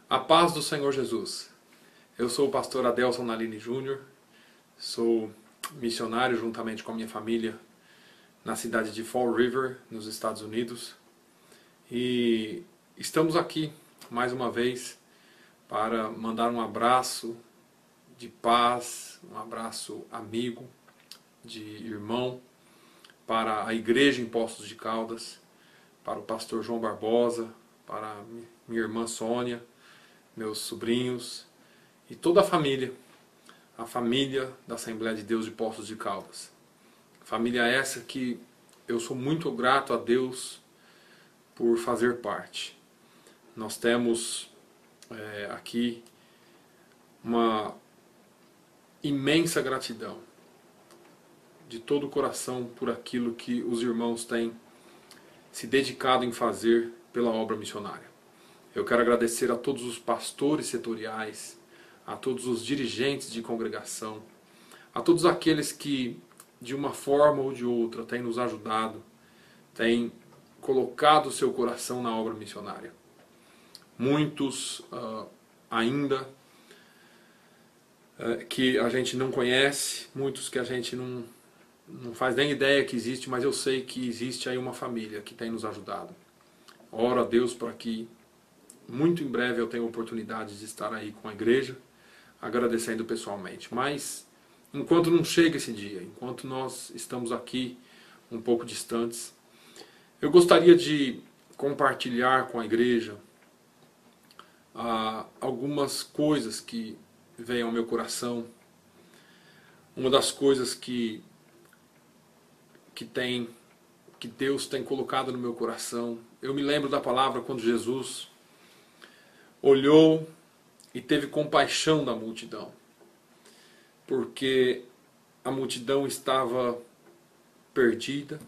A paz do Senhor Jesus. Eu sou o pastor Adelson Nalini Júnior, sou missionário juntamente com a minha família na cidade de Fall River, nos Estados Unidos. E estamos aqui mais uma vez para mandar um abraço de paz, um abraço amigo, de irmão, para a igreja em Poços de Caldas, para o pastor João Barbosa, para minha irmã Sônia, meus sobrinhos e toda a família da Assembleia de Deus de Poços de Caldas. Família essa que eu sou muito grato a Deus por fazer parte. Nós temos aqui uma imensa gratidão de todo o coração por aquilo que os irmãos têm se dedicado em fazer pela obra missionária. Eu quero agradecer a todos os pastores setoriais, a todos os dirigentes de congregação, a todos aqueles que, de uma forma ou de outra, têm nos ajudado, têm colocado o seu coração na obra missionária. Muitos ainda que a gente não conhece, muitos que a gente não faz nem ideia que existe, mas eu sei que existe aí uma família que tem nos ajudado. Oro a Deus para que muito em breve eu tenha a oportunidade de estar aí com a igreja, agradecendo pessoalmente. Mas enquanto não chega esse dia, enquanto nós estamos aqui um pouco distantes, eu gostaria de compartilhar com a igreja algumas coisas que vêm ao meu coração. Uma das coisas que Deus tem colocado no meu coração. Eu me lembro da palavra quando Jesus olhou e teve compaixão da multidão, porque a multidão estava perdida,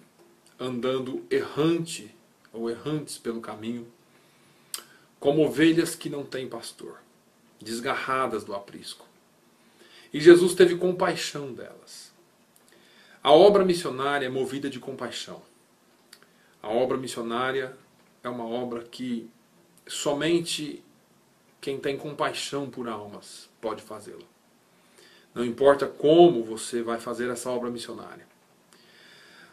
andando errante ou errantes pelo caminho, como ovelhas que não têm pastor, desgarradas do aprisco. E Jesus teve compaixão delas. A obra missionária é movida de compaixão. A obra missionária é uma obra que somente quem tem compaixão por almas pode fazê-la. Não importa como você vai fazer essa obra missionária.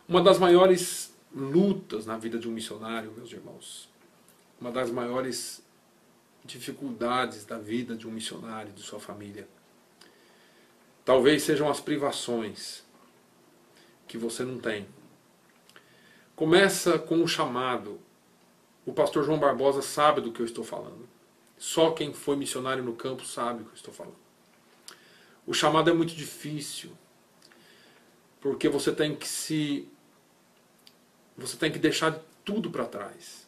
Uma das maiores lutas na vida de um missionário, meus irmãos, uma das maiores dificuldades da vida de um missionário e de sua família, talvez sejam as privações que você não tem. Começa com um chamado. O pastor João Barbosa sabe do que eu estou falando. Só quem foi missionário no campo sabe o que eu estou falando. O chamado é muito difícil, porque você tem que deixar tudo para trás.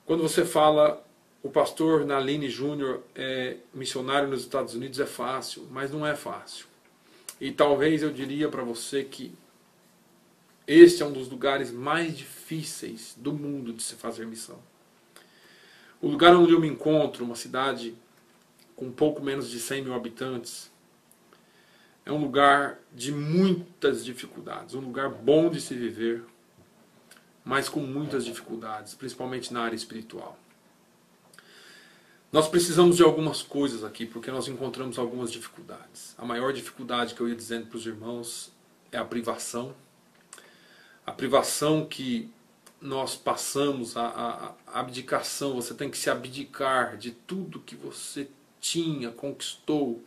Quando você fala, o pastor Nalini Júnior é missionário nos Estados Unidos, é fácil, mas não é fácil. E talvez eu diria para você que este é um dos lugares mais difíceis do mundo de se fazer missão. O lugar onde eu me encontro, uma cidade com pouco menos de 100 mil habitantes, é um lugar de muitas dificuldades, um lugar bom de se viver, mas com muitas dificuldades, principalmente na área espiritual. Nós precisamos de algumas coisas aqui, porque nós encontramos algumas dificuldades. A maior dificuldade que eu ia dizendo para os irmãos é a privação. A privação que nós passamos, a abdicação. Você tem que se abdicar de tudo que você tinha, conquistou,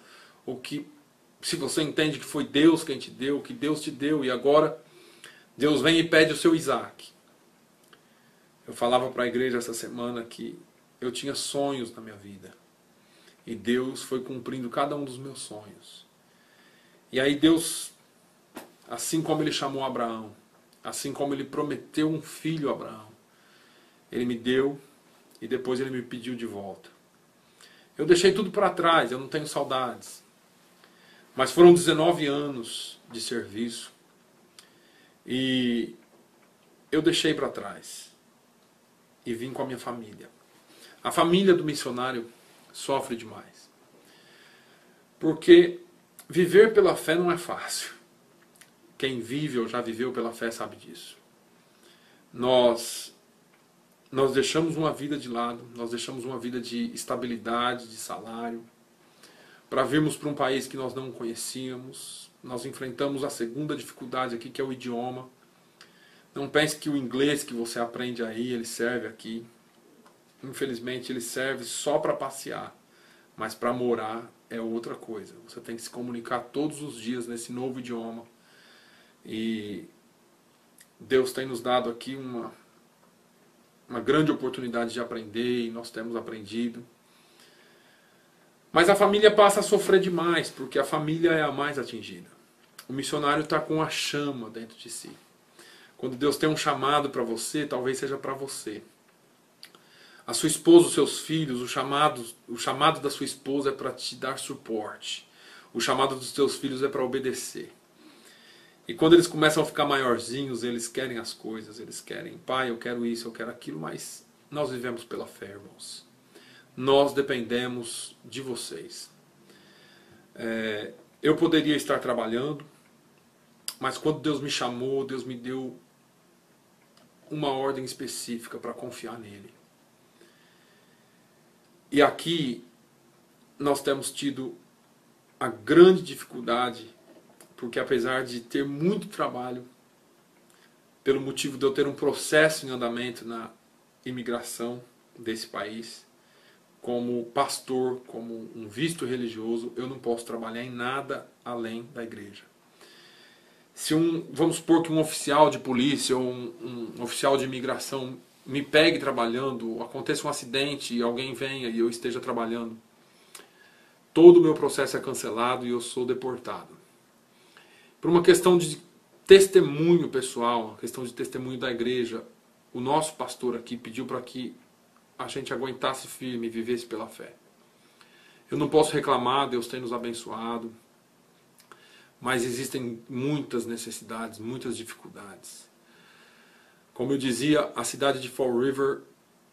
ou que, se você entende que foi Deus quem te deu, que Deus te deu, e agora Deus vem e pede o seu Isaac. Eu falava para a igreja essa semana que eu tinha sonhos na minha vida, e Deus foi cumprindo cada um dos meus sonhos. E aí Deus, assim como Ele chamou Abraão, assim como Ele prometeu um filho a Abraão, Ele me deu e depois Ele me pediu de volta. Eu deixei tudo para trás, eu não tenho saudades. Mas foram 19 anos de serviço e eu deixei para trás e vim com a minha família. A família do missionário sofre demais, porque viver pela fé não é fácil. Quem vive ou já viveu pela fé sabe disso. Nós nós deixamos uma vida de lado, nós deixamos uma vida de estabilidade, de salário, para virmos para um país que nós não conhecíamos. Nós enfrentamos a segunda dificuldade aqui, que é o idioma. Não pense que o inglês que você aprende aí, ele serve aqui. Infelizmente, ele serve só para passear, mas para morar é outra coisa. Você tem que se comunicar todos os dias nesse novo idioma. E Deus tem nos dado aqui uma grande oportunidade de aprender, e nós temos aprendido. Mas a família passa a sofrer demais, porque a família é a mais atingida. O missionário está com a chama dentro de si. Quando Deus tem um chamado para você, talvez seja para você. A sua esposa, os seus filhos, o chamado da sua esposa é para te dar suporte. O chamado dos teus filhos é para obedecer. E quando eles começam a ficar maiorzinhos, eles querem as coisas, eles querem, pai, eu quero isso, eu quero aquilo, mas nós vivemos pela fé, irmãos. Nós dependemos de vocês. Eu poderia estar trabalhando, mas quando Deus me chamou, Deus me deu uma ordem específica para confiar nele. E aqui nós temos tido a grande dificuldade, porque apesar de ter muito trabalho, pelo motivo de eu ter um processo em andamento na imigração desse país, como pastor, como um visto religioso, eu não posso trabalhar em nada além da igreja. Se vamos supor que um oficial de polícia ou um oficial de imigração me pegue trabalhando, aconteça um acidente e alguém venha e eu esteja trabalhando, todo o meu processo é cancelado e eu sou deportado. Por uma questão de testemunho pessoal, uma questão de testemunho da igreja, o nosso pastor aqui pediu para que a gente aguentasse firme e vivesse pela fé. Eu não posso reclamar, Deus tem nos abençoado, mas existem muitas necessidades, muitas dificuldades. Como eu dizia, a cidade de Fall River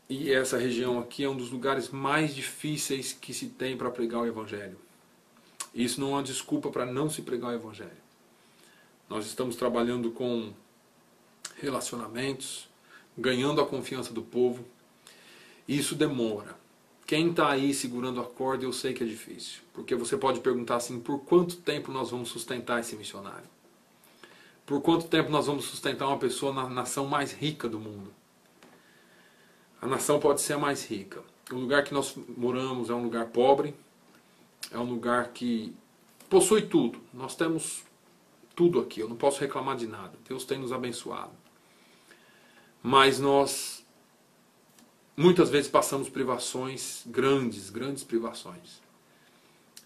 e essa região aqui é um dos lugares mais difíceis que se tem para pregar o Evangelho. Isso não é uma desculpa para não se pregar o Evangelho. Nós estamos trabalhando com relacionamentos, ganhando a confiança do povo. E isso demora. Quem está aí segurando a corda, eu sei que é difícil. Porque você pode perguntar assim, por quanto tempo nós vamos sustentar esse missionário? Por quanto tempo nós vamos sustentar uma pessoa na nação mais rica do mundo? A nação pode ser a mais rica. O lugar que nós moramos é um lugar pobre, é um lugar que possui tudo. Nós temos tudo aqui, eu não posso reclamar de nada. Deus tem nos abençoado. Mas nós muitas vezes passamos privações grandes, grandes privações.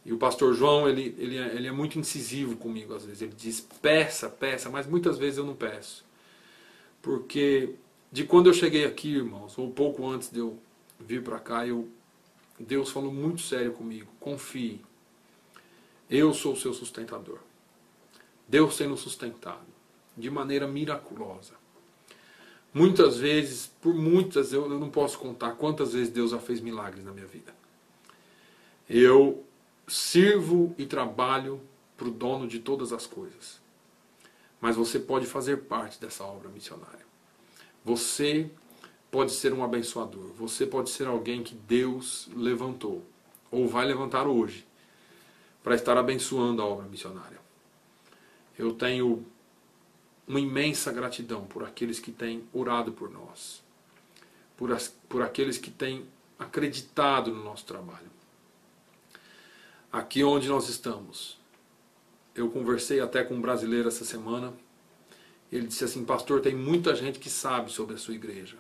E o pastor João, ele é muito incisivo comigo às vezes. Ele diz, peça, peça, mas muitas vezes eu não peço. Porque de quando eu cheguei aqui, irmãos, ou pouco antes de eu vir para cá, Deus falou muito sério comigo. Confie. Eu sou o seu sustentador. Deus tem nos sustentado de maneira miraculosa. Muitas vezes, por muitas, eu não posso contar quantas vezes Deus já fez milagres na minha vida. Eu sirvo e trabalho para o dono de todas as coisas. Mas você pode fazer parte dessa obra missionária. Você pode ser um abençoador. Você pode ser alguém que Deus levantou, ou vai levantar hoje, para estar abençoando a obra missionária. Eu tenho uma imensa gratidão por aqueles que têm orado por nós, por aqueles que têm acreditado no nosso trabalho. Aqui onde nós estamos, eu conversei até com um brasileiro essa semana, ele disse assim, pastor, tem muita gente que sabe sobre a sua igreja,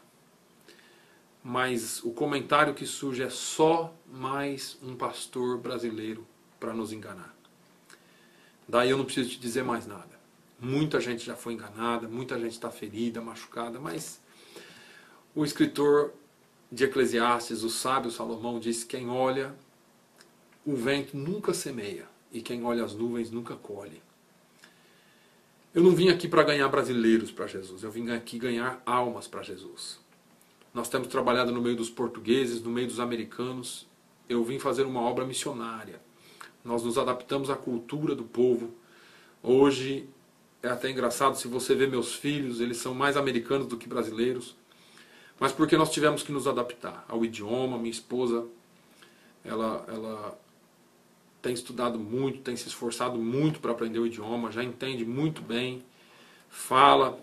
mas o comentário que surge é só mais um pastor brasileiro para nos enganar. Daí eu não preciso te dizer mais nada. Muita gente já foi enganada, muita gente está ferida, machucada, mas o escritor de Eclesiastes, o sábio Salomão, diz que quem olha o vento nunca semeia e quem olha as nuvens nunca colhe. Eu não vim aqui para ganhar brasileiros para Jesus, eu vim aqui ganhar almas para Jesus. Nós temos trabalhado no meio dos portugueses, no meio dos americanos, eu vim fazer uma obra missionária. Nós nos adaptamos à cultura do povo. Hoje é até engraçado, se você vê meus filhos, eles são mais americanos do que brasileiros. mas porque nós tivemos que nos adaptar ao idioma. Minha esposa, ela tem estudado muito, tem se esforçado muito para aprender o idioma, já entende muito bem, fala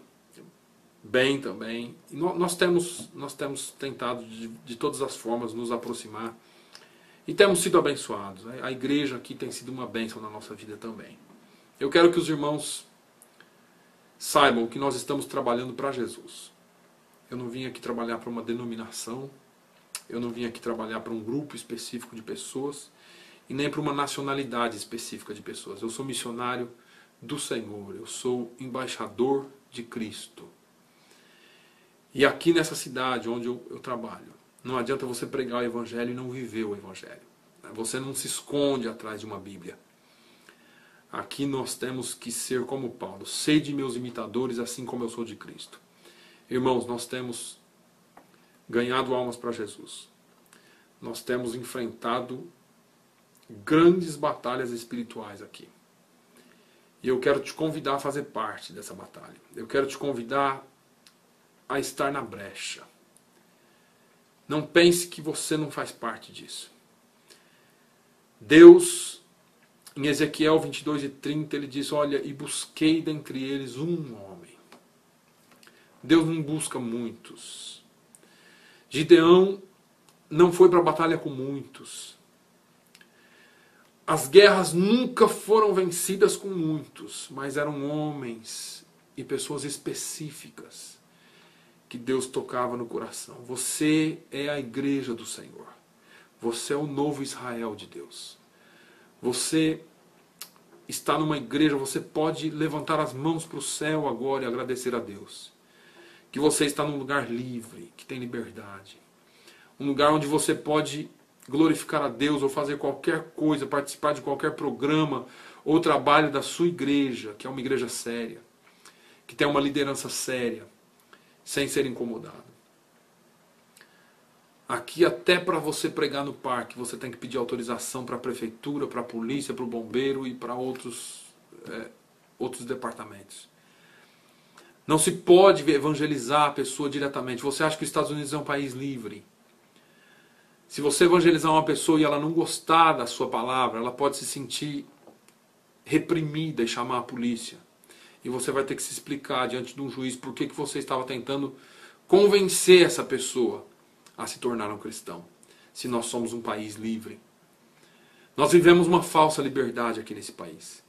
bem também. E nós temos tentado de todas as formas nos aproximar e temos sido abençoados. A igreja aqui tem sido uma bênção na nossa vida também. Eu quero que os irmãos saibam que nós estamos trabalhando para Jesus. Eu não vim aqui trabalhar para uma denominação, eu não vim aqui trabalhar para um grupo específico de pessoas e nem para uma nacionalidade específica de pessoas. Eu sou missionário do Senhor, eu sou embaixador de Cristo. E aqui nessa cidade onde eu trabalho, não adianta você pregar o Evangelho e não viver o Evangelho. Você não se esconde atrás de uma Bíblia. Aqui nós temos que ser como Paulo. Sede meus imitadores, assim como eu sou de Cristo. Irmãos, nós temos ganhado almas para Jesus. Nós temos enfrentado grandes batalhas espirituais aqui. E eu quero te convidar a fazer parte dessa batalha. Eu quero te convidar a estar na brecha. Não pense que você não faz parte disso. Deus, em Ezequiel 22:30, ele diz, olha, e busquei dentre eles um homem. Deus não busca muitos. Gideão não foi para a batalha com muitos. As guerras nunca foram vencidas com muitos, mas eram homens e pessoas específicas que Deus tocava no coração. Você é a igreja do Senhor. Você é o novo Israel de Deus. Você está numa igreja, você pode levantar as mãos para o céu agora e agradecer a Deus. Que você está num lugar livre, que tem liberdade. Um lugar onde você pode glorificar a Deus ou fazer qualquer coisa, participar de qualquer programa ou trabalho da sua igreja, que é uma igreja séria, que tem uma liderança séria, sem ser incomodado. Aqui até para você pregar no parque, você tem que pedir autorização para a prefeitura, para a polícia, para o bombeiro e para outros departamentos. Não se pode evangelizar a pessoa diretamente. Você acha que os Estados Unidos é um país livre? Se você evangelizar uma pessoa e ela não gostar da sua palavra, ela pode se sentir reprimida e chamar a polícia. E você vai ter que se explicar diante de um juiz por que você estava tentando convencer essa pessoa a se tornar um cristão. Se nós somos um país livre. Nós vivemos uma falsa liberdade aqui nesse país.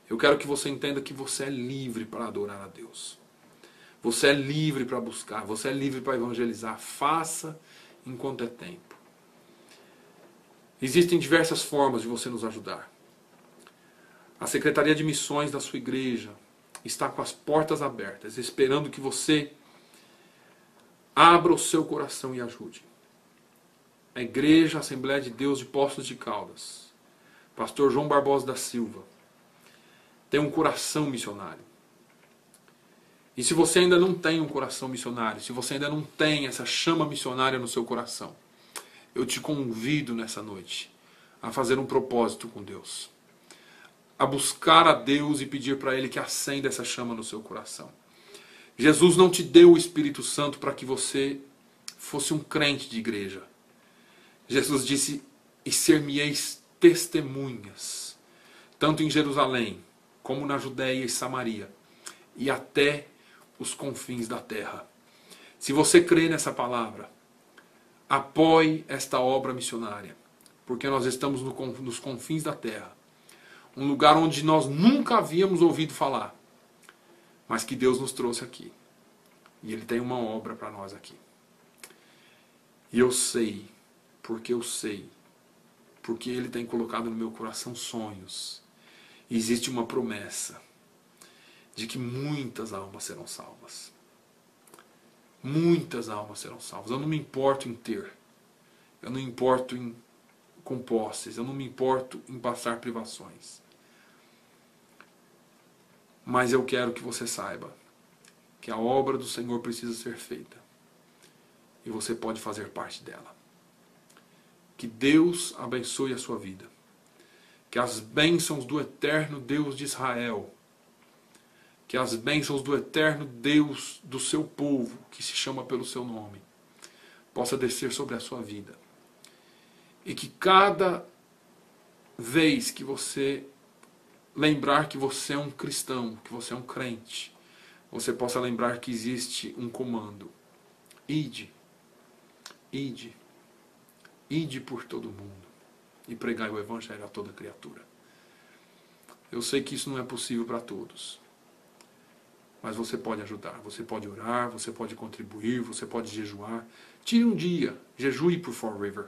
Eu quero que você entenda que você é livre para adorar a Deus. Você é livre para buscar, você é livre para evangelizar. Faça enquanto é tempo. Existem diversas formas de você nos ajudar. A Secretaria de Missões da sua igreja está com as portas abertas, esperando que você abra o seu coração e ajude. A Igreja Assembleia de Deus de Poços de Caldas, Pastor João Barbosa da Silva, tem um coração missionário. E se você ainda não tem um coração missionário, se você ainda não tem essa chama missionária no seu coração, eu te convido nessa noite a fazer um propósito com Deus. A buscar a Deus e pedir para Ele que acenda essa chama no seu coração. Jesus não te deu o Espírito Santo para que você fosse um crente de igreja. Jesus disse, e ser-me-eis testemunhas, tanto em Jerusalém, como na Judéia e Samaria, e até os confins da terra. Se você crê nessa palavra, apoie esta obra missionária, porque nós estamos nos confins da terra, um lugar onde nós nunca havíamos ouvido falar, mas que Deus nos trouxe aqui. E Ele tem uma obra para nós aqui. E eu sei, porque Ele tem colocado no meu coração sonhos. E existe uma promessa de que muitas almas serão salvas. Muitas almas serão salvas. Eu não me importo em ter. Eu não me importo com posses. Eu não me importo em passar privações. Mas eu quero que você saiba que a obra do Senhor precisa ser feita. E você pode fazer parte dela. Que Deus abençoe a sua vida. Que as bênçãos do eterno Deus de Israel, que as bênçãos do eterno Deus do seu povo, que se chama pelo seu nome, possa descer sobre a sua vida. E que cada vez que você lembrar que você é um cristão, que você é um crente, você possa lembrar que existe um comando. Ide, ide, ide por todo mundo e pregai o Evangelho a toda criatura. Eu sei que isso não é possível para todos, mas você pode ajudar, você pode orar, você pode contribuir, você pode jejuar. Tire um dia, jejue por Fall River.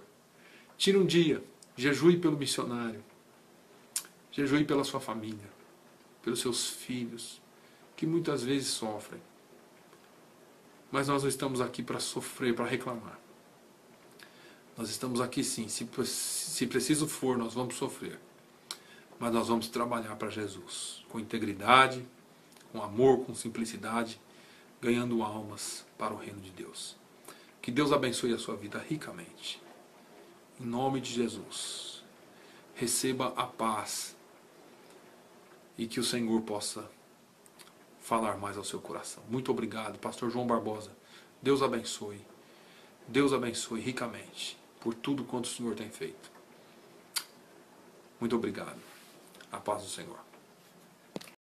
Tire um dia, jejue pelo missionário. Jejue pela sua família, pelos seus filhos, que muitas vezes sofrem. Mas nós não estamos aqui para sofrer, para reclamar. Nós estamos aqui sim, se preciso for, nós vamos sofrer. Mas nós vamos trabalhar para Jesus, com integridade, com amor, com simplicidade, ganhando almas para o reino de Deus. Que Deus abençoe a sua vida ricamente. Em nome de Jesus. Receba a paz e que o Senhor possa falar mais ao seu coração. Muito obrigado, Pastor João Barbosa. Deus abençoe. Deus abençoe ricamente por tudo quanto o Senhor tem feito. Muito obrigado. A paz do Senhor.